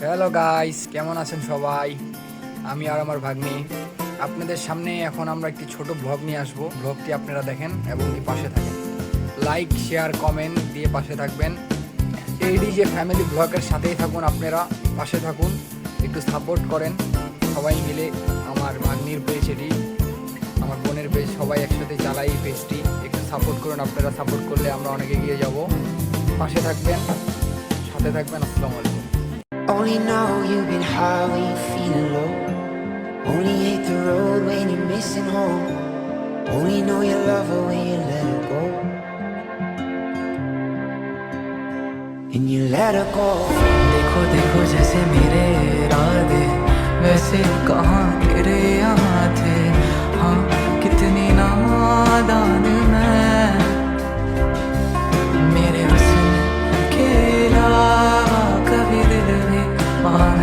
Hello guys, কেমন আছেন সবাই? আমি আর আমার ভাগ্নি আপনাদের সামনে এখন আমরা একটি ছোট ব্লগ নিয়ে আসবো। ব্লগটি আপনারা দেখেন এবং কি পাশে থাকেন, লাইক শেয়ার কমেন্ট দিয়ে পাশে থাকবেন। এইডি যে ফ্যামিলি ব্লগের সাথেই থাকুন, আপনারা পাশে থাকুন, একটু সাপোর্ট করেন সবাই মিলে। আমার ভাগ্নির পেজ এটি, আমার বোনের পেজ, সবাই একসাথে চালাই এই পেজটি। একটু সাপোর্ট করুন, আপনারা সাপোর্ট করলে আমরা অনেক এগিয়ে যাব। পাশে থাকবেন, সাথে থাকবেন। আসসালামু আলাইকুম। Only know you've been high when you're feeling low. Only hate the road when you're missing home. Only know you love her when you let her go. And you let her go. देखो देखो जैसे मेरे इरादे वैसे कहाँ तेरे यहाँ थे। हाँ कितनी नादान मैं, मेरे हुस्न के अलावा कभी दिल भी मांग